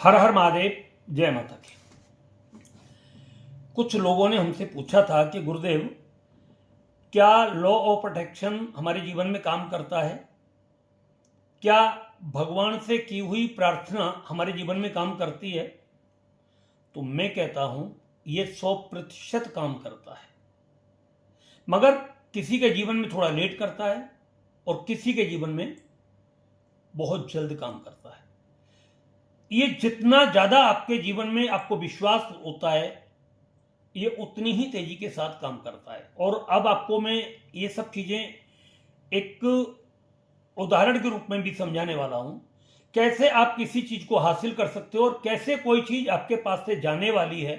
हर हर महादेव, जय माता की। कुछ लोगों ने हमसे पूछा था कि गुरुदेव, क्या लॉ ऑफ अट्रैक्शन हमारे जीवन में काम करता है? क्या भगवान से की हुई प्रार्थना हमारे जीवन में काम करती है? तो मैं कहता हूं ये 100% काम करता है, मगर किसी के जीवन में थोड़ा लेट करता है और किसी के जीवन में बहुत जल्द काम करता है। ये जितना ज्यादा आपके जीवन में आपको विश्वास होता है, ये उतनी ही तेजी के साथ काम करता है। और अब आपको मैं ये सब चीजें एक उदाहरण के रूप में भी समझाने वाला हूं, कैसे आप किसी चीज को हासिल कर सकते हो और कैसे कोई चीज आपके पास से जाने वाली है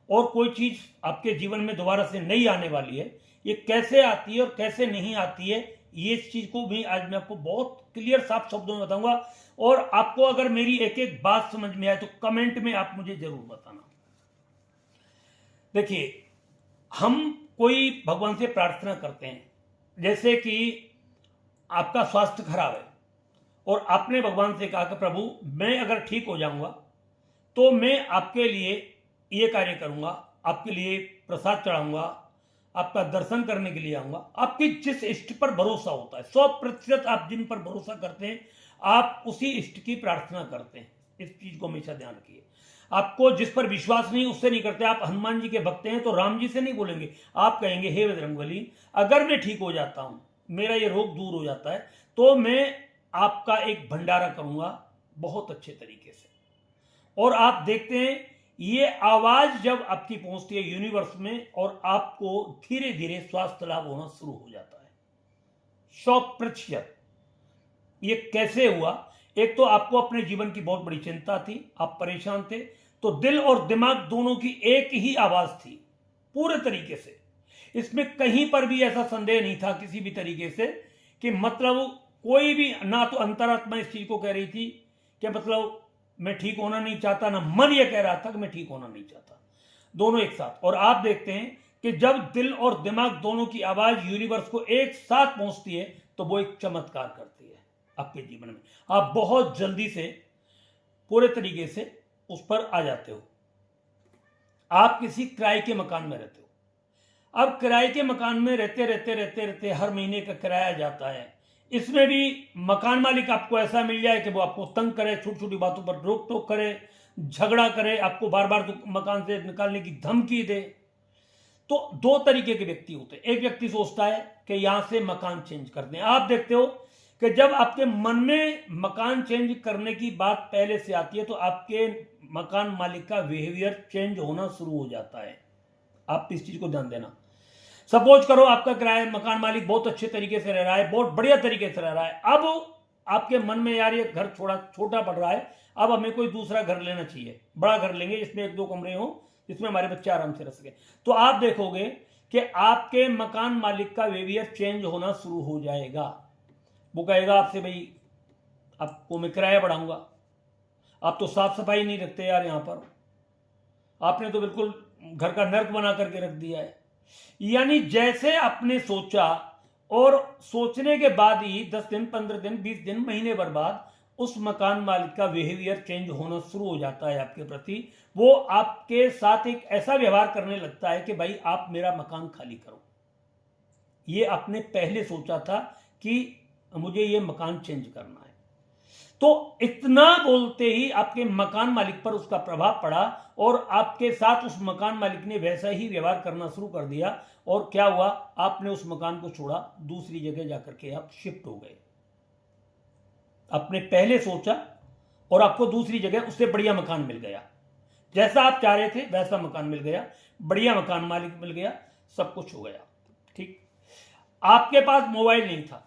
और कोई चीज आपके जीवन में दोबारा से नहीं आने वाली है। ये कैसे आती है और कैसे नहीं आती है, ये इस चीज को भी आज मैं आपको बहुत क्लियर साफ शब्दों में बताऊंगा। और आपको अगर मेरी एक एक बात समझ में आए तो कमेंट में आप मुझे जरूर बताना। देखिए, हम कोई भगवान से प्रार्थना करते हैं, जैसे कि आपका स्वास्थ्य खराब है और आपने भगवान से कहा कि प्रभु, मैं अगर ठीक हो जाऊंगा तो मैं आपके लिए ये कार्य करूंगा, आपके लिए प्रसाद चढ़ाऊंगा, आपका दर्शन करने के लिए आऊंगा। आपकी जिस इष्ट पर भरोसा होता है, 100% आप जिन पर भरोसा करते हैं, आप उसी इष्ट की प्रार्थना करते हैं। इस चीज को हमेशा ध्यान रखिए। आपको जिस पर विश्वास नहीं, उससे नहीं करते। आप हनुमान जी के भक्त हैं तो राम जी से नहीं बोलेंगे, आप कहेंगे हे बजरंगबली, अगर मैं ठीक हो जाता हूं, मेरा ये रोग दूर हो जाता है, तो मैं आपका एक भंडारा करूंगा बहुत अच्छे तरीके से। और आप देखते हैं ये आवाज जब आपकी पहुंचती है यूनिवर्स में और आपको धीरे धीरे स्वास्थ्य लाभ होना शुरू हो जाता है 100%। ये कैसे हुआ? एक तो आपको अपने जीवन की बहुत बड़ी चिंता थी, आप परेशान थे, तो दिल और दिमाग दोनों की एक ही आवाज थी पूरे तरीके से। इसमें कहीं पर भी ऐसा संदेह नहीं था किसी भी तरीके से कि मतलब कोई भी, ना तो अंतरात्मा इस चीज को कह रही थी कि मतलब मैं ठीक होना नहीं चाहता, ना मन ये कह रहा था कि मैं ठीक होना नहीं चाहता, दोनों एक साथ। और आप देखते हैं कि जब दिल और दिमाग दोनों की आवाज यूनिवर्स को एक साथ पहुंचती है तो वो एक चमत्कार करती है आपके जीवन में। आप बहुत जल्दी से पूरे तरीके से उस पर आ जाते हो। आप किसी किराए के मकान में रहते हो। अब किराए के मकान में रहते रहते रहते रहते हर महीने का किराया जाता है। इसमें भी मकान मालिक आपको ऐसा मिल जाए कि वो आपको तंग करे, छोटी छोटी बातों पर रोक टोक करे, झगड़ा करे, आपको बार बार मकान से निकालने की धमकी दे। तो दो तरीके के व्यक्ति होते हैं। एक व्यक्ति सोचता है कि यहां से मकान चेंज कर दें। आप देखते हो कि जब आपके मन में मकान चेंज करने की बात पहले से आती है तो आपके मकान मालिक का बिहेवियर चेंज होना शुरू हो जाता है। आप इस चीज को ध्यान देना। सपोज करो आपका किराया मकान मालिक बहुत अच्छे तरीके से रह रहा है, बहुत बढ़िया तरीके से रह रहा है। अब आपके मन में यार ये घर थोड़ा छोटा पड़ रहा है, अब हमें कोई दूसरा घर लेना चाहिए, बड़ा घर लेंगे जिसमें 1-2 कमरे हो, जिसमें हमारे बच्चे आराम से रह सके। तो आप देखोगे कि आपके मकान मालिक का बिहेवियर चेंज होना शुरू हो जाएगा। वो कहेगा आपसे, भाई आपको मैं किराया बढ़ाऊंगा, आप तो साफ सफाई नहीं रखते यार, यहां पर आपने तो बिल्कुल घर का नर्क बना करके रख दिया है। यानी जैसे आपने सोचा और सोचने के बाद ही 10 दिन, 15 दिन, 20 दिन, महीने भर बाद उस मकान मालिक का बिहेवियर चेंज होना शुरू हो जाता है आपके प्रति। वो आपके साथ एक ऐसा व्यवहार करने लगता है कि भाई आप मेरा मकान खाली करो। ये आपने पहले सोचा था कि मुझे ये मकान चेंज करना है, तो इतना बोलते ही आपके मकान मालिक पर उसका प्रभाव पड़ा और आपके साथ उस मकान मालिक ने वैसा ही व्यवहार करना शुरू कर दिया। और क्या हुआ? आपने उस मकान को छोड़ा, दूसरी जगह जाकर के आप शिफ्ट हो गए। आपने पहले सोचा और आपको दूसरी जगह उससे बढ़िया मकान मिल गया, जैसा आप चाह रहे थे वैसा मकान मिल गया, बढ़िया मकान मालिक मिल गया, सब कुछ हो गया। ठीक, आपके पास मोबाइल नहीं था।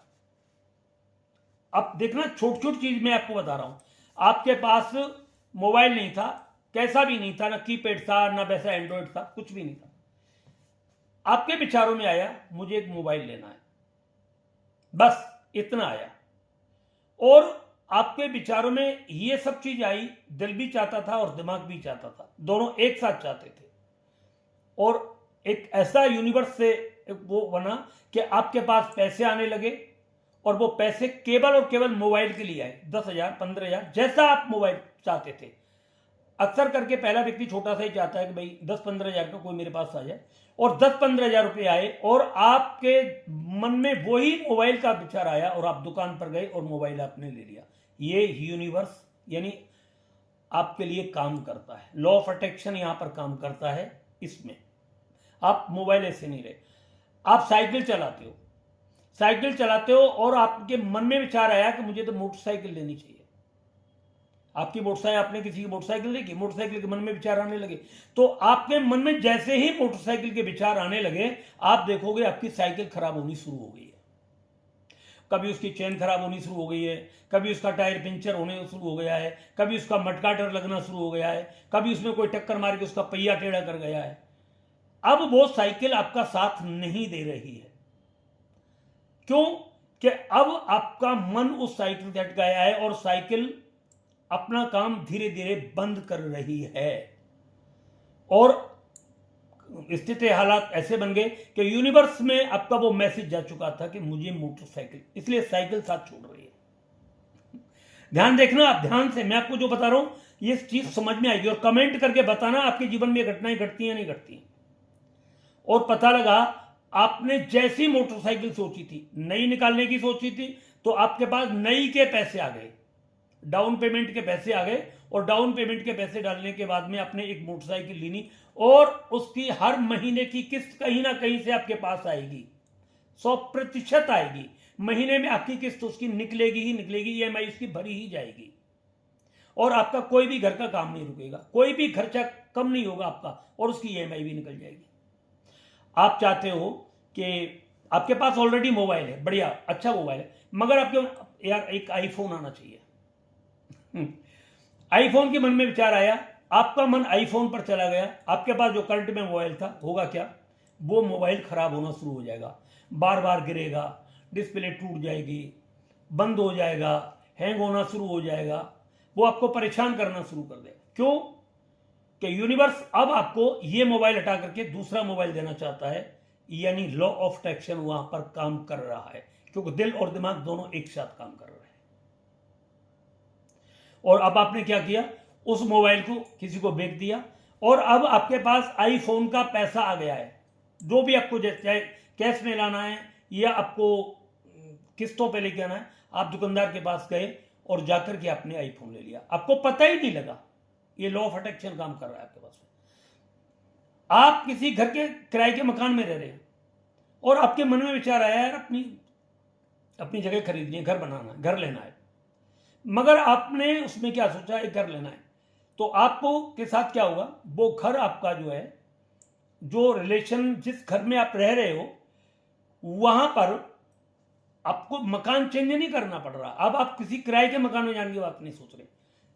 अब देखना, छोटी छोटी चीज मैं आपको बता रहा हूं। आपके पास मोबाइल नहीं था, कैसा भी नहीं था, ना कीपैड था, ना वैसा एंड्रॉइड था, कुछ भी नहीं था। आपके विचारों में आया मुझे एक मोबाइल लेना है, बस इतना आया। और आपके विचारों में ये सब चीज आई, दिल भी चाहता था और दिमाग भी चाहता था, दोनों एक साथ चाहते थे। और एक ऐसा यूनिवर्स से वो बना कि आपके पास पैसे आने लगे और वो पैसे केवल और केवल मोबाइल के लिए आए। 10,000, 15,000, जैसा आप मोबाइल चाहते थे अक्सर करके पहला व्यक्ति छोटा सा ही चाहता है कि भाई 10-15 हज़ार का कोई मेरे पास आ जाए, और 10-15 हज़ार रुपये आए और आपके मन में वही मोबाइल का विचार आया और आप दुकान पर गए और मोबाइल आपने ले लिया। ये यूनिवर्स यानी आपके लिए काम करता है, लॉ ऑफ अट्रैक्शन यहां पर काम करता है। इसमें आप मोबाइल ऐसे नहीं रहे, आप साइकिल चलाते हो और आपके मन में विचार आया कि मुझे तो मोटरसाइकिल लेनी चाहिए। आपकी मोटरसाइकिल, आपने किसी की मोटरसाइकिल देखी, मोटरसाइकिल के मन में विचार आने लगे, तो आपके मन में जैसे ही मोटरसाइकिल के विचार आने लगे, आप देखोगे आपकी साइकिल खराब होनी शुरू हो गई है। कभी उसकी चेन खराब होनी शुरू हो गई है, कभी उसका टायर पंचर होने शुरू हो गया है, कभी उसका मटकाटर लगना शुरू हो गया है, कभी उसमें कोई टक्कर मार के उसका पहिया टेढ़ा कर गया है। अब वो साइकिल आपका साथ नहीं दे रही है। क्यों? कि अब आपका मन उस साइकिल से हट गया है और साइकिल अपना काम धीरे धीरे बंद कर रही है, और स्थिति हालात ऐसे बन गए कि यूनिवर्स में आपका वो मैसेज जा चुका था कि मुझे मोटरसाइकिल, इसलिए साइकिल साथ छोड़ रही है। ध्यान देखना आप, ध्यान से, मैं आपको जो बता रहा हूं ये चीज समझ में आएगी, और कमेंट करके बताना आपके जीवन में घटनाएं घटती हैं नहीं घटती। और पता लगा आपने जैसी मोटरसाइकिल सोची थी, नई निकालने की सोची थी, तो आपके पास नई के पैसे आ गए, डाउन पेमेंट के पैसे आ गए, और डाउन पेमेंट के पैसे डालने के बाद में आपने एक मोटरसाइकिल लेनी, और उसकी हर महीने की किस्त कहीं ना कहीं से आपके पास आएगी, 100% आएगी। महीने में आपकी किस्त उसकी निकलेगी ही निकलेगी, ईएमआई उसकी भरी ही जाएगी, और आपका कोई भी घर का काम नहीं रुकेगा, कोई भी खर्चा कम नहीं होगा आपका, और उसकी ईएमआई भी निकल जाएगी। आप चाहते हो कि आपके पास ऑलरेडी मोबाइल है, बढ़िया अच्छा मोबाइल है, मगर आपके यार एक आईफोन आना चाहिए। आईफोन के मन में विचार आया, आपका मन आईफोन पर चला गया, आपके पास जो करंट में मोबाइल था, होगा क्या, वो मोबाइल खराब होना शुरू हो जाएगा, बार बार गिरेगा, डिस्प्ले टूट जाएगी, बंद हो जाएगा, हैंग होना शुरू हो जाएगा, वो आपको परेशान करना शुरू कर देगा। क्यों? कि यूनिवर्स अब आपको ये मोबाइल हटा करके दूसरा मोबाइल देना चाहता है, यानी लॉ ऑफ अट्रैक्शन वहां पर काम कर रहा है, क्योंकि दिल और दिमाग दोनों एक साथ काम कर रहे हैं। और अब आपने क्या किया, उस मोबाइल को किसी को बेच दिया, और अब आपके पास आईफोन का पैसा आ गया है। जो भी आपको चाहे कैश में लाना है या आपको किस्तों पे लेके आना है, आप दुकानदार के पास गए और जाकर के आपने आईफोन ले लिया, आपको पता ही नहीं लगा। ये लॉ ऑफ अट्रैक्शन काम कर रहा है आपके पास में। आप किसी घर के किराए के मकान में रह रहे हैं और आपके मन में विचार आया यार अपनी जगह खरीदनी है, घर बनाना है, घर लेना है, मगर आपने उसमें क्या सोचा, एक घर लेना है, तो आपको के साथ क्या होगा, वो घर आपका जो है, जो रिलेशन जिस घर में आप रह रहे हो वहां पर आपको मकान चेंज नहीं करना पड़ रहा। अब आप किसी किराए के मकान में जाने की बात नहीं सोच रहे,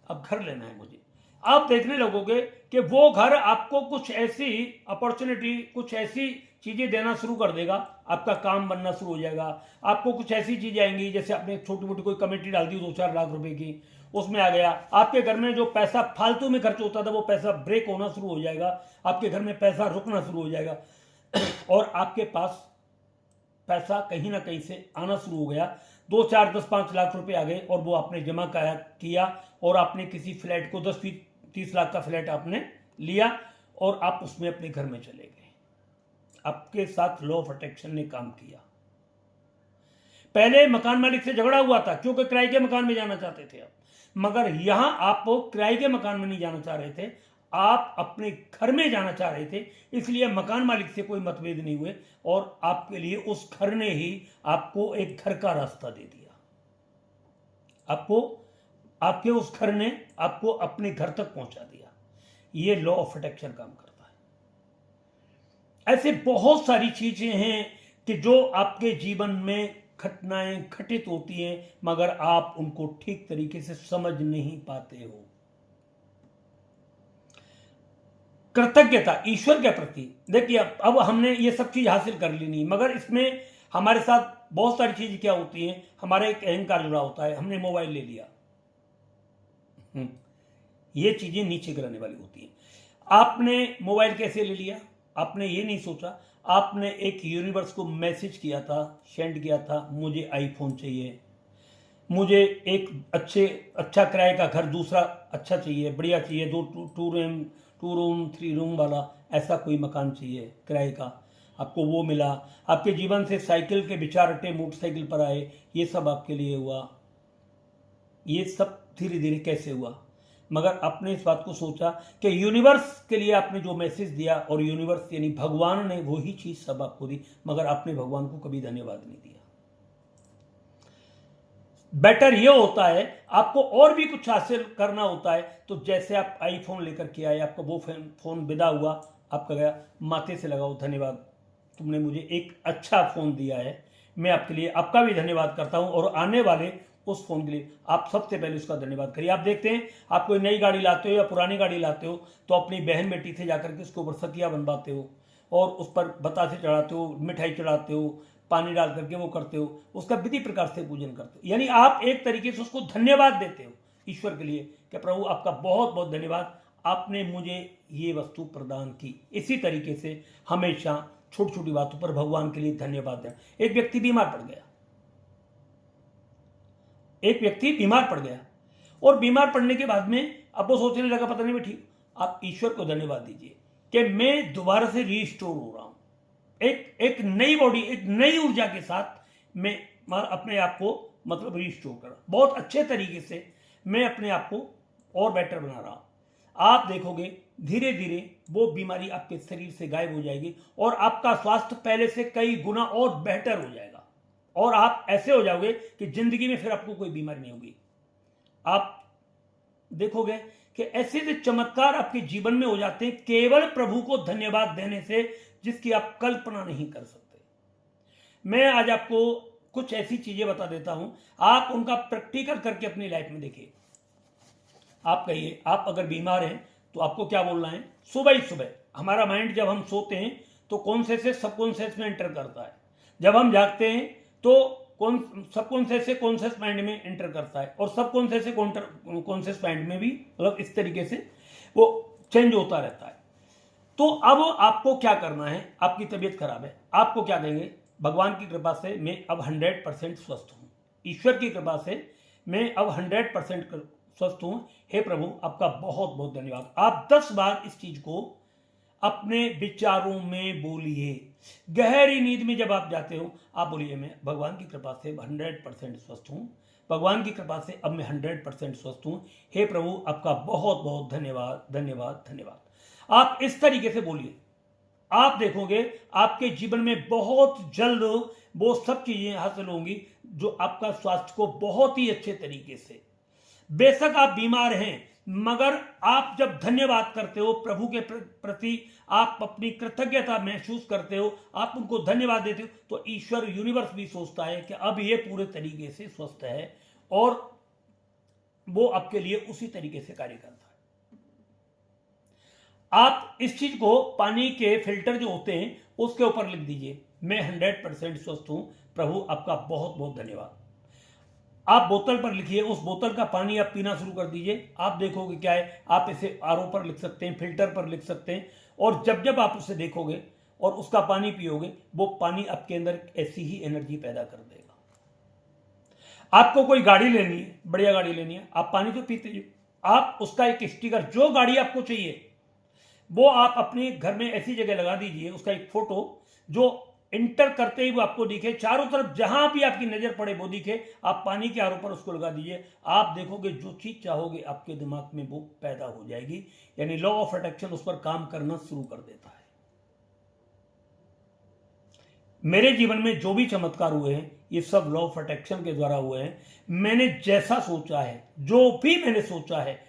अब घर लेना है मुझे। आप देखने लगोगे कि वो घर आपको कुछ ऐसी अपॉर्चुनिटी, कुछ ऐसी चीजें देना शुरू कर देगा, आपका काम बनना शुरू हो जाएगा। आपको कुछ ऐसी चीजें आएंगी, जैसे आपने छोटी मोटी कोई कमेटी डाल दी 2-4 लाख रुपए की, उसमें आ गया। आपके घर में जो पैसा फालतू में खर्च होता था वो पैसा ब्रेक होना शुरू हो जाएगा, आपके घर में पैसा रुकना शुरू हो जाएगा, और आपके पास पैसा कहीं ना कहीं से आना शुरू हो गया। 2, 4, 10, 5 लाख रुपए आ गए, और वो आपने जमा किया, और आपने किसी फ्लैट को 10-30 लाख का फ्लैट आपने लिया, और आप उसमें अपने घर में चले गए। आपके साथ लॉ ऑफ अट्रैक्शन ने काम किया। पहले मकान मालिक से झगड़ा हुआ था, क्योंकि किराए के मकान में जाना चाहते थे आप, मगर यहां आप किराए के मकान में नहीं जाना चाह रहे थे, आप अपने घर में जाना चाह रहे थे, इसलिए मकान मालिक से कोई मतभेद नहीं हुए, और आपके लिए उस घर ने ही आपको एक घर का रास्ता दे दिया। आपके उस घर ने आपको अपने घर तक पहुंचा दिया। ये लॉ ऑफ अट्रैक्शन काम करता है। ऐसे बहुत सारी चीजें हैं कि जो आपके जीवन में घटनाएं घटित होती हैं, मगर आप उनको ठीक तरीके से समझ नहीं पाते हो। कृतज्ञता ईश्वर के प्रति, देखिए अब हमने ये सब चीज हासिल कर ली नहीं, मगर इसमें हमारे साथ बहुत सारी चीजें क्या होती हैं, हमारा एक अहंकार जुड़ा होता है। हमने मोबाइल ले लिया, ये चीजें नीचे गिराने वाली होती हैं। आपने मोबाइल कैसे ले लिया, आपने ये नहीं सोचा, आपने एक यूनिवर्स को मैसेज किया था, सेंड किया था, मुझे आईफोन चाहिए, मुझे एक अच्छा किराए का घर दूसरा अच्छा चाहिए, बढ़िया चाहिए, 2 रूम 3 रूम वाला ऐसा कोई मकान चाहिए किराए का, आपको वो मिला। आपके जीवन से साइकिल के विचार हटे, मोटरसाइकिल पर आए, ये सब आपके लिए हुआ। ये सब धीरे धीरे कैसे हुआ? मगर आपने इस बात को सोचा कि यूनिवर्स के लिए आपने जो मैसेज दिया, और यूनिवर्स यानी भगवान ने वही चीज सब आपको दी, मगर आपने भगवान को कभी धन्यवाद नहीं दिया। बेटर ये होता है, आपको और भी कुछ हासिल करना होता है तो जैसे आप आईफोन लेकर के आए, आपका वो फोन विदा हुआ, आपका गया, माथे से लगाओ, धन्यवाद, तुमने मुझे एक अच्छा फोन दिया है, मैं आपके लिए आपका भी धन्यवाद करता हूं, और आने वाले उस फोन के लिए आप सबसे पहले उसका धन्यवाद करिए। आप देखते हैं, आप कोई नई गाड़ी लाते हो या पुरानी गाड़ी लाते हो तो अपनी बहन बेटी से जाकर के उसके ऊपर सतिया बनवाते हो, और उस पर बतासे चढ़ाते हो, मिठाई चढ़ाते हो, पानी डाल करके वो करते हो, उसका विधि प्रकार से पूजन करते हो, यानी आप एक तरीके से उसको धन्यवाद देते हो ईश्वर के लिए कि प्रभु आपका बहुत बहुत धन्यवाद, आपने मुझे ये वस्तु प्रदान की। इसी तरीके से हमेशा छोटी छोटी बातों पर भगवान के लिए धन्यवाद दें। एक व्यक्ति बीमार पड़ गया, और बीमार पड़ने के बाद में अब वो सोचने लगा पता नहीं मैं ठीक, आप ईश्वर को धन्यवाद दीजिए कि मैं दोबारा से रीस्टोर हो रहा हूं, एक नई बॉडी, एक नई ऊर्जा के साथ मैं अपने आप को मतलब रीस्टोर कर, बहुत अच्छे तरीके से मैं अपने आप को और बेटर बना रहा हूं। आप देखोगे धीरे धीरे वो बीमारी आपके शरीर से गायब हो जाएगी, और आपका स्वास्थ्य पहले से कई गुना और बेहतर हो जाएगा, और आप ऐसे हो जाओगे कि जिंदगी में फिर आपको कोई बीमारी नहीं होगी। आप देखोगे कि ऐसे ऐसे चमत्कार आपके जीवन में हो जाते हैं केवल प्रभु को धन्यवाद देने से, जिसकी आप कल्पना नहीं कर सकते। मैं आज आपको कुछ ऐसी चीजें बता देता हूं, आप उनका प्रैक्टिकल करके अपनी लाइफ में देखिए। आप कहिए, आप अगर बीमार हैं तो आपको क्या बोलना है? सुबह ही सुबह हमारा माइंड जब हम सोते हैं तो कॉन्शियस से सबकॉन्शियस में एंटर करता है, जब हम जागते हैं तो सबकॉन्शियस से कॉन्शियस माइंड में एंटर करता है, और सबकॉन्शियस से कॉन्शियस माइंड में भी मतलब इस तरीके से वो चेंज होता रहता है। तो अब आपको क्या करना है? आपकी तबीयत खराब है, आपको क्या कहेंगे? भगवान की कृपा से मैं अब 100% स्वस्थ हूं, ईश्वर की कृपा से मैं अब 100% स्वस्थ हूं, हे प्रभु आपका बहुत बहुत धन्यवाद। आप 10 बार इस चीज को अपने विचारों में बोलिए। गहरी नींद में जब आप जाते हो आप बोलिए, मैं भगवान की कृपा से 100% स्वस्थ हूं, भगवान की कृपा से अब मैं 100% स्वस्थ हूं, हे प्रभु आपका बहुत बहुत धन्यवाद धन्यवाद धन्यवाद। आप इस तरीके से बोलिए, आप देखोगे आपके जीवन में बहुत जल्द वो सब चीजें हासिल होंगी जो आपका स्वास्थ्य को बहुत ही अच्छे तरीके से, बेशक आप बीमार हैं मगर आप जब धन्यवाद करते हो प्रभु के प्रति, आप अपनी कृतज्ञता महसूस करते हो, आप उनको धन्यवाद देते हो, तो ईश्वर यूनिवर्स भी सोचता है कि अब ये पूरे तरीके से स्वस्थ है, और वो आपके लिए उसी तरीके से कार्य करता है। आप इस चीज को पानी के फिल्टर जो होते हैं उसके ऊपर लिख दीजिए, मैं 100% स्वस्थ हूं, प्रभु आपका बहुत बहुत धन्यवाद। आप बोतल पर लिखिए, उस बोतल का पानी आप पीना शुरू कर दीजिए, आप देखोगे क्या है, आप इसे आरओ पर लिख सकते हैं, फिल्टर पर लिख सकते हैं, और जब जब आप उसे देखोगे और उसका पानी पियोगे, वो पानी आपके अंदर ऐसी ही एनर्जी पैदा कर देगा। आपको कोई गाड़ी लेनी है, बढ़िया गाड़ी लेनी है, आप पानी तो पीते ही, आप उसका एक स्टिकर, जो गाड़ी आपको चाहिए वो आप अपने घर में ऐसी जगह लगा दीजिए, उसका एक फोटो जो इंटर करते ही वो आपको दिखे, चारों तरफ जहां भी आपकी नजर पड़े वो दिखे, आप पानी के आरोप पर उसको लगा दीजिए, आप देखोगे जो चीज चाहोगे आपके दिमाग में वो पैदा हो जाएगी, यानी लॉ ऑफ अट्रैक्शन उस पर काम करना शुरू कर देता है। मेरे जीवन में जो भी चमत्कार हुए हैं ये सब लॉ ऑफ अट्रैक्शन के द्वारा हुए हैं। मैंने जैसा सोचा है, जो भी मैंने सोचा है,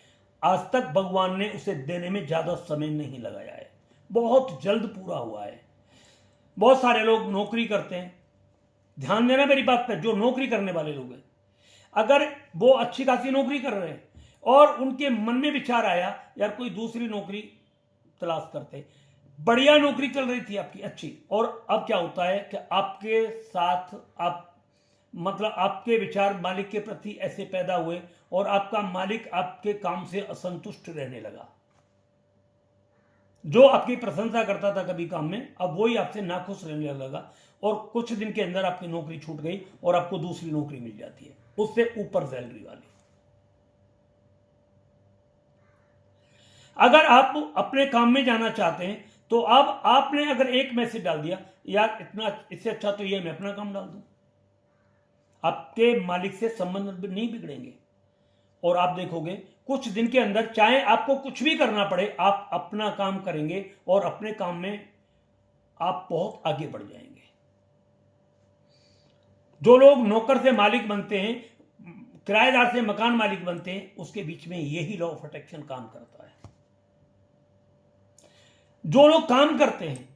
आज तक भगवान ने उसे देने में ज्यादा समय नहीं लगाया है, बहुत जल्द पूरा हुआ है। बहुत सारे लोग नौकरी करते हैं, ध्यान देना मेरी बात पर, जो नौकरी करने वाले लोग हैं, अगर वो अच्छी खासी नौकरी कर रहे हैं और उनके मन में विचार आया यार कोई दूसरी नौकरी तलाश करते, बढ़िया नौकरी चल रही थी आपकी अच्छी, और अब क्या होता है कि आपके साथ आप मतलब आपके विचार मालिक के प्रति ऐसे पैदा हुए और आपका मालिक आपके काम से असंतुष्ट रहने लगा। जो आपकी प्रशंसा करता था कभी काम में, अब वही आपसे नाखुश रहने लगा, और कुछ दिन के अंदर आपकी नौकरी छूट गई और आपको दूसरी नौकरी मिल जाती है। उससे ऊपर सैलरी वाली। अगर आप अपने काम में जाना चाहते हैं तो अब आपने अगर एक मैसेज डाल दिया, यार इतना इससे अच्छा तो ये मैं अपना काम डाल दूं, आपके मालिक से संबंध नहीं बिगड़ेंगे। और आप देखोगे कुछ दिन के अंदर, चाहे आपको कुछ भी करना पड़े, आप अपना काम करेंगे और अपने काम में आप बहुत आगे बढ़ जाएंगे। जो लोग नौकर से मालिक बनते हैं, किराएदार से मकान मालिक बनते हैं, उसके बीच में यही लॉ ऑफ अट्रैक्शन काम करता है। जो लोग काम करते हैं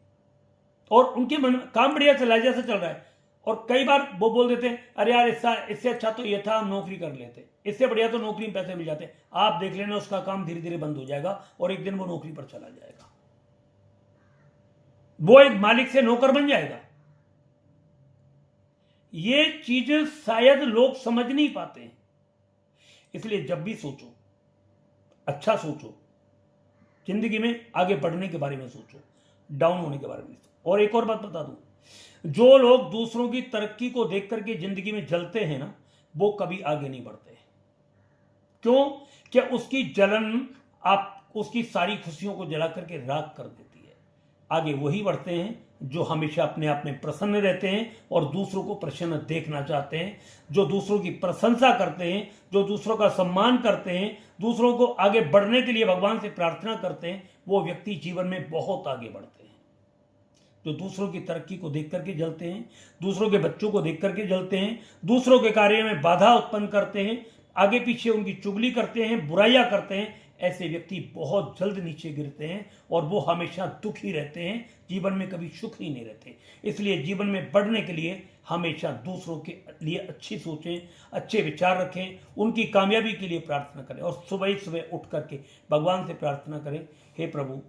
और उनके मन में काम बढ़िया चला जैसा चल रहा है, और कई बार वो बोल देते हैं अरे यार इससे अच्छा तो ये था, हम नौकरी कर लेते, इससे बढ़िया तो नौकरी में पैसे मिल जाते, आप देख लेना उसका काम धीरे धीरे बंद हो जाएगा और एक दिन वो नौकरी पर चला जाएगा, वो एक मालिक से नौकर बन जाएगा। ये चीजें शायद लोग समझ नहीं पाते हैं। इसलिए जब भी सोचो, अच्छा सोचो, जिंदगी में आगे बढ़ने के बारे में सोचो, डाउन होने के बारे में सोचो। और एक और बात बता दूं, जो लोग दूसरों की तरक्की को देख करके जिंदगी में जलते हैं ना, वो कभी आगे नहीं बढ़ते। क्यों? क्या उसकी जलन आप उसकी सारी खुशियों को जला करके राख कर देती है। आगे वही बढ़ते हैं जो हमेशा अपने आप में प्रसन्न रहते हैं और दूसरों को प्रसन्न देखना चाहते हैं, जो दूसरों की प्रशंसा करते हैं, जो दूसरों का सम्मान करते हैं, दूसरों को आगे बढ़ने के लिए भगवान से प्रार्थना करते हैं, वो व्यक्ति जीवन में बहुत आगे बढ़ते हैं। जो दूसरों की तरक्की को देख करके जलते हैं, दूसरों के बच्चों को देख करके जलते हैं, दूसरों के कार्य में बाधा उत्पन्न करते हैं, आगे पीछे उनकी चुगली करते हैं, बुराइयां करते हैं, ऐसे व्यक्ति बहुत जल्द नीचे गिरते हैं और वो हमेशा दुखी रहते हैं, जीवन में कभी सुख ही नहीं रहते। इसलिए जीवन में बढ़ने के लिए हमेशा दूसरों के लिए अच्छी सोचें, अच्छे विचार रखें, उनकी कामयाबी के लिए प्रार्थना करें और सुबह सुबह उठ करके भगवान से प्रार्थना करें, हे प्रभु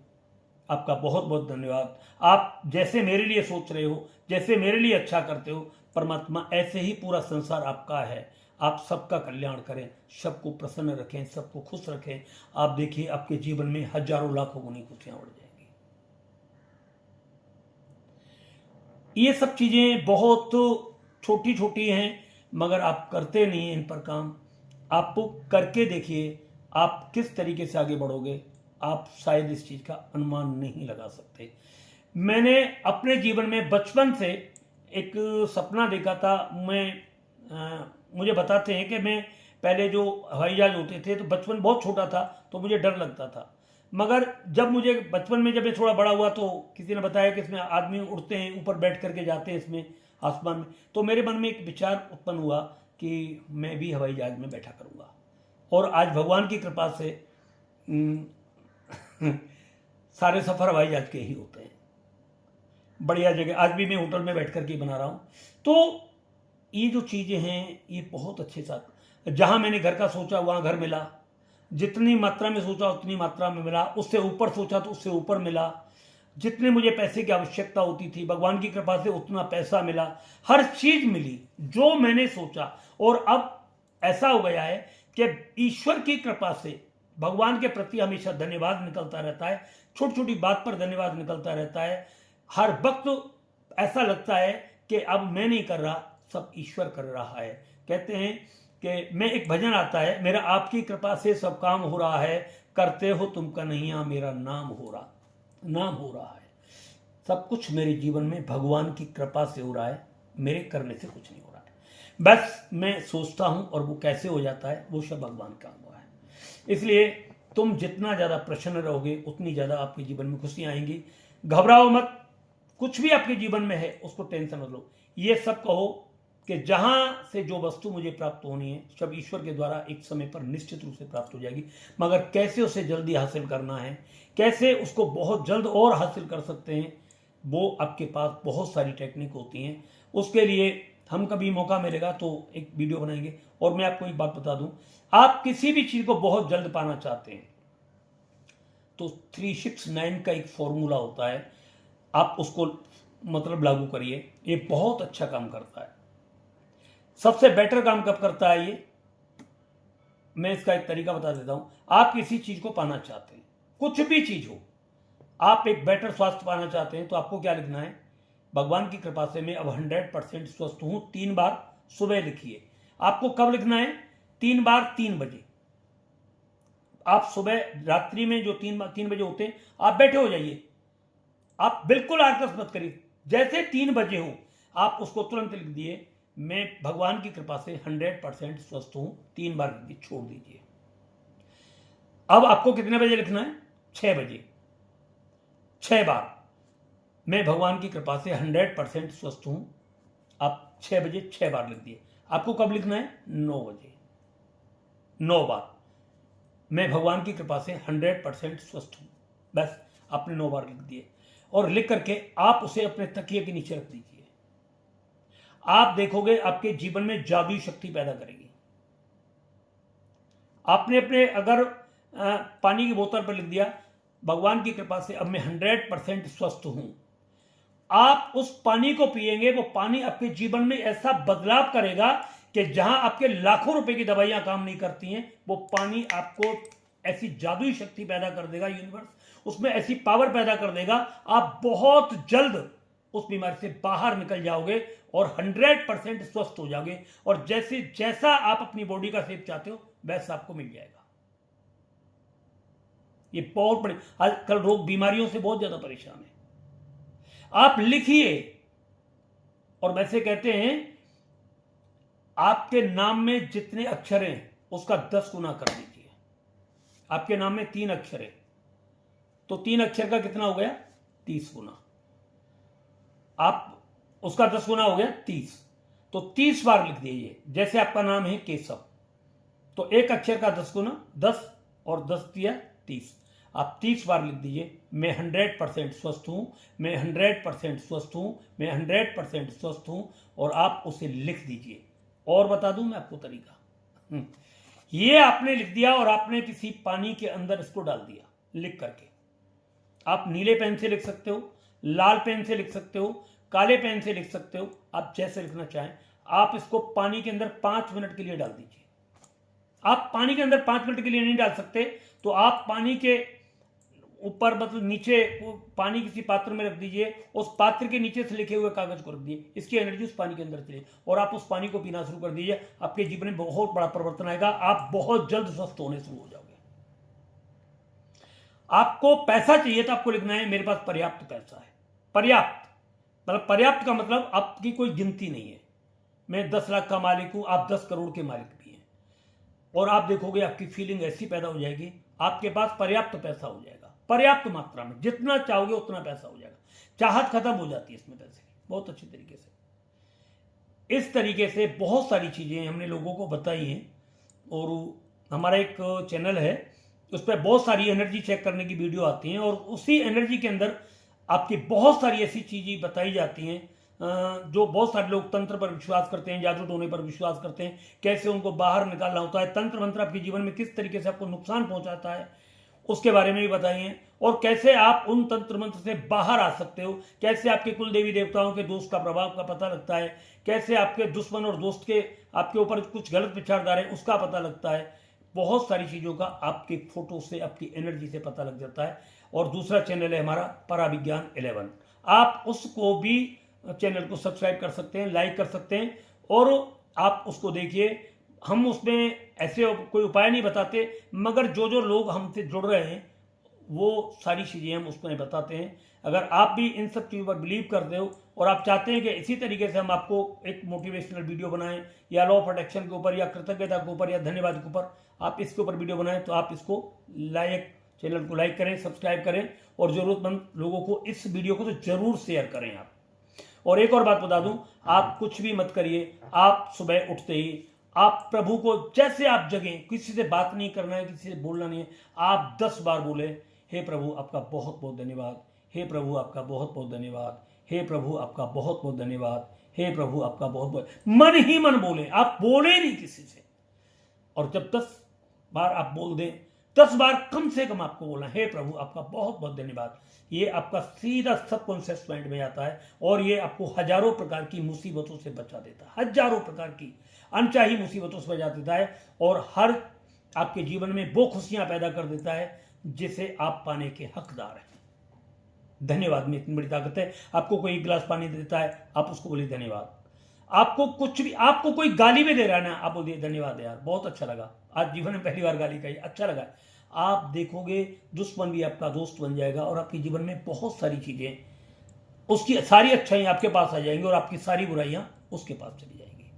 आपका बहुत बहुत धन्यवाद, आप जैसे मेरे लिए सोच रहे हो, जैसे मेरे लिए अच्छा करते हो, परमात्मा ऐसे ही पूरा संसार आपका है, आप सबका कल्याण करें, सबको प्रसन्न रखें, सबको खुश रखें। आप देखिए आपके जीवन में हजारों लाखों गुनी खुशियां बढ़ जाएंगी। ये सब चीजें बहुत छोटी छोटी हैं, मगर आप करते नहीं हैं इन पर काम। आप करके देखिए आप किस तरीके से आगे बढ़ोगे, आप शायद इस चीज का अनुमान नहीं लगा सकते। मैंने अपने जीवन में बचपन से एक सपना देखा था। मुझे बताते हैं कि मैं पहले जो हवाई जहाज होते थे, तो बचपन बहुत छोटा था तो मुझे डर लगता था, मगर जब मुझे बचपन में जब मैं थोड़ा बड़ा हुआ तो किसी ने बताया कि इसमें आदमी उड़ते हैं, ऊपर बैठ करके जाते हैं इसमें आसमान में, तो मेरे मन में एक विचार उत्पन्न हुआ कि मैं भी हवाई जहाज में बैठा करूँगा। और आज भगवान की कृपा से सारे सफ़र हवाई जहाज के ही होते हैं, बढ़िया जगह। आज भी मैं होटल में बैठ करके बना रहा हूँ। तो ये जो चीज़ें हैं ये बहुत अच्छे साथ, जहाँ मैंने घर का सोचा वहाँ घर मिला, जितनी मात्रा में सोचा उतनी मात्रा में मिला, उससे ऊपर सोचा तो उससे ऊपर मिला, जितने मुझे पैसे की आवश्यकता होती थी भगवान की कृपा से उतना पैसा मिला, हर चीज़ मिली जो मैंने सोचा। और अब ऐसा हो गया है कि ईश्वर की कृपा से भगवान के प्रति हमेशा धन्यवाद निकलता रहता है, छोटी छोटी बात पर धन्यवाद निकलता रहता है। हर वक्त ऐसा लगता है कि अब मैं नहीं कर रहा, सब ईश्वर कर रहा है। कहते हैं कि मैं एक भजन आता है, मेरा आपकी कृपा से सब काम हो रहा है, करते हो तुम कन्हैया मेरा नाम हो रहा है। सब कुछ मेरे जीवन में भगवान की कृपा से हो रहा है, मेरे करने से कुछ नहीं हो रहा है। बस मैं सोचता हूं और वो कैसे हो जाता है, वो सब भगवान का हुआ है। इसलिए तुम जितना ज़्यादा प्रसन्न रहोगे उतनी ज़्यादा आपके जीवन में खुशियाँ आएंगी। घबराओ मत, कुछ भी आपके जीवन में है उसको टेंशन मत लो। ये सब कहो कि जहाँ से जो वस्तु मुझे प्राप्त होनी है सब ईश्वर के द्वारा एक समय पर निश्चित रूप से प्राप्त हो जाएगी, मगर कैसे उसे जल्दी हासिल करना है, कैसे उसको बहुत जल्द और हासिल कर सकते हैं, वो आपके पास बहुत सारी टेक्निक होती हैं। उसके लिए हम कभी मौका मिलेगा तो एक वीडियो बनाएंगे। और मैं आपको एक बात बता दूं, आप किसी भी चीज़ को बहुत जल्द पाना चाहते हैं तो 369 का एक फॉर्मूला होता है, आप उसको मतलब लागू करिए, ये बहुत अच्छा काम करता है। सबसे बेटर काम कब करता है ये, मैं इसका एक तरीका बता देता हूं। आप किसी चीज को पाना चाहते हैं, कुछ भी चीज हो, आप एक बेटर स्वास्थ्य पाना चाहते हैं तो आपको क्या लिखना है, भगवान की कृपा से मैं अब 100% स्वस्थ हूं, 3 बार सुबह लिखिए। आपको कब लिखना है? 3 बार 3 बजे। आप सुबह रात्रि में जो 3 बजे होते हैं, आप बैठे हो जाइए, आप बिल्कुल आलस मत करिए। जैसे 3 बजे हो आप उसको तुरंत लिख दिए, मैं भगवान की कृपा से 100% स्वस्थ हूं। 3 बार लिख दिए, छोड़ दीजिए। अब आपको कितने बजे लिखना है? 6 बजे। 6 बार, मैं भगवान की कृपा से 100% स्वस्थ हूं। आप 6 बजे 6 बार लिख दिए। आपको कब लिखना है? 9 बजे 9 बार, मैं भगवान की कृपा से 100% स्वस्थ हूं। बस आपने 9 बार लिख दिए और लिख करके आप उसे अपने तकिए के नीचे रख दीजिए। आप देखोगे आपके जीवन में जादुई शक्ति पैदा करेगी। आपने अपने अगर पानी की बोतल पर लिख दिया, भगवान की कृपा से अब मैं 100% स्वस्थ हूं, आप उस पानी को पिएंगे, वो पानी आपके जीवन में ऐसा बदलाव करेगा कि जहां आपके लाखों रुपए की दवाइयां काम नहीं करती हैं, वो पानी आपको ऐसी जादुई शक्ति पैदा कर देगा। यूनिवर्स उसमें ऐसी पावर पैदा कर देगा, आप बहुत जल्द उस बीमारी से बाहर निकल जाओगे और 100% स्वस्थ हो जाओगे। और जैसा आप अपनी बॉडी का शेप चाहते हो वैसा आपको मिल जाएगा। ये बहुत बड़े, आजकल लोग बीमारियों से बहुत ज्यादा परेशान है। आप लिखिए, और वैसे कहते हैं आपके नाम में जितने अक्षर हैं उसका 10 गुना कर दीजिए। आपके नाम में 3 अक्षर है तो 3 अक्षर का कितना हो गया? 30 गुना। आप उसका 10 गुना हो गया 30, तो 30 बार लिख दीजिए। जैसे आपका नाम है केशव, तो 1 अक्षर का 10 गुना 10 और 10 दिया 30। आप 30 बार लिख दीजिए, मैं 100% स्वस्थ हूं, मैं 100% स्वस्थ हूं, मैं 100% स्वस्थ हूं, और आप उसे लिख दीजिए। और बता दूं मैं आपको तरीका। ये आपने लिख दिया और आपने किसी पानी के अंदर इसको डाल दिया लिख करके। आप नीले पेन से लिख सकते हो, लाल पेन से लिख सकते हो, काले पेन से लिख सकते हो, आप जैसे लिखना चाहें। आप इसको पानी के अंदर 5 मिनट के लिए डाल दीजिए। आप पानी के अंदर 5 मिनट के लिए नहीं डाल सकते तो आप पानी के ऊपर, मतलब नीचे पानी किसी पात्र में रख दीजिए, उस पात्र के नीचे से लिखे हुए कागज को रख दीजिए, इसकी एनर्जी उस पानी के अंदर चले और आप उस पानी को पीना शुरू कर दीजिए। आपके जीवन में बहुत बड़ा परिवर्तन आएगा, आप बहुत जल्द स्वस्थ होने शुरू हो जाओगे। आपको पैसा चाहिए तो आपको लिखना है मेरे पास पर्याप्त पैसा है। पर्याप्त मतलब, पर्याप्त का मतलब आपकी कोई गिनती नहीं है। मैं 10 लाख का मालिक हूं, आप 10 करोड़ के मालिक भी हैं, और आप देखोगे आपकी फीलिंग ऐसी पैदा हो जाएगी, आपके पास पर्याप्त पैसा हो जाएगा। पर्याप्त मात्रा में, जितना चाहोगे उतना पैसा हो जाएगा। चाहत खत्म हो जाती है इसमें पैसे की, बहुत अच्छी तरीके से। इस तरीके से बहुत सारी चीजें हमने लोगों को बताई हैं, और हमारा एक चैनल है उस पर बहुत सारी एनर्जी चेक करने की वीडियो आती हैं, और उसी एनर्जी के अंदर आपकी बहुत सारी ऐसी चीजें बताई जाती हैं जो बहुत सारे लोग तंत्र पर विश्वास करते हैं, जादू टोने पर विश्वास करते हैं, कैसे उनको बाहर निकालना होता है, तंत्र मंत्र आपके जीवन में किस तरीके से आपको नुकसान पहुंचाता है उसके बारे में भी बताई हैं, और कैसे आप उन तंत्र मंत्र से बाहर आ सकते हो, कैसे आपके कुल देवी देवताओं के दोष का प्रभाव का पता लगता है, कैसे आपके दुश्मन और दोस्त के आपके ऊपर कुछ गलत विचारधारा है उसका पता लगता है। बहुत सारी चीज़ों का आपके फोटो से, आपकी एनर्जी से पता लग जाता है। और दूसरा चैनल है हमारा पराविज्ञान 11, आप उसको भी चैनल को सब्सक्राइब कर सकते हैं, लाइक कर सकते हैं, और आप उसको देखिए। हम उसमें ऐसे कोई उपाय नहीं बताते, मगर जो जो लोग हमसे जुड़ रहे हैं वो सारी चीज़ें हम उसमें बताते हैं। अगर आप भी इन सब चीज़ों पर बिलीव करते हो और आप चाहते हैं कि इसी तरीके से हम आपको एक मोटिवेशनल वीडियो बनाएं, या लॉ ऑफ अट्रैक्शन के ऊपर, या कृतज्ञता के ऊपर, या धन्यवाद के ऊपर, आप इसके ऊपर वीडियो बनाएं, तो आप इसको चैनल को लाइक करें, सब्सक्राइब करें, और ज़रूरतमंद लोगों को इस वीडियो को तो जरूर शेयर करें आप। और एक और बात बता दूं, आप कुछ भी मत करिए, आप सुबह उठते ही आप प्रभु को जैसे आप जगें, किसी से बात नहीं करना है, किसी से बोलना नहीं है, आप 10 बार बोले, हे प्रभु आपका बहुत बहुत धन्यवाद, हे प्रभु आपका बहुत बहुत धन्यवाद, हे प्रभु आपका बहुत बहुत धन्यवाद, हे प्रभु आपका बहुत बहुत, मन ही मन बोले, आप बोले नहीं किसी से। और जब 10 बार आप बोल दें, 10 बार कम से कम आपको बोलना, हे प्रभु आपका बहुत बहुत धन्यवाद, ये आपका सीधा सबकॉन्शियस माइंड में आता है, और ये आपको हजारों प्रकार की मुसीबतों से बचा देता है, हजारों प्रकार की अनचाही मुसीबतों से बचा देता है, और हर आपके जीवन में वो खुशियां पैदा कर देता है जिसे आप पाने के हकदार हैं। धन्यवाद में इतनी बड़ी ताकत है। आपको कोई एक गिलास पानी देता है, आप उसको बोलिए धन्यवाद। आपको कुछ भी, आपको कोई गाली भी दे रहा है ना, आप बोलिए धन्यवाद यार, बहुत अच्छा लगा, आज जीवन में पहली बार गाली कही, अच्छा लगा। आप देखोगे दुश्मन भी आपका दोस्त बन जाएगा और आपके जीवन में बहुत सारी चीजें, उसकी सारी अच्छाइयाँ आपके पास आ जाएंगी और आपकी सारी बुराइयां उसके पास चली जाएंगी।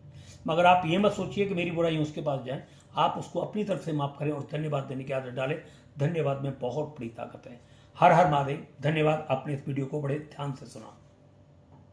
मगर आप ये मत सोचिए कि मेरी बुराइयां उसके पास जाएं, आप उसको अपनी तरफ से माफ करें और धन्यवाद देने की आदत डालें। धन्यवाद में बहुत बड़ी ताकत है। हर हर महादेव। धन्यवाद, आपने इस वीडियो को बड़े ध्यान से सुना।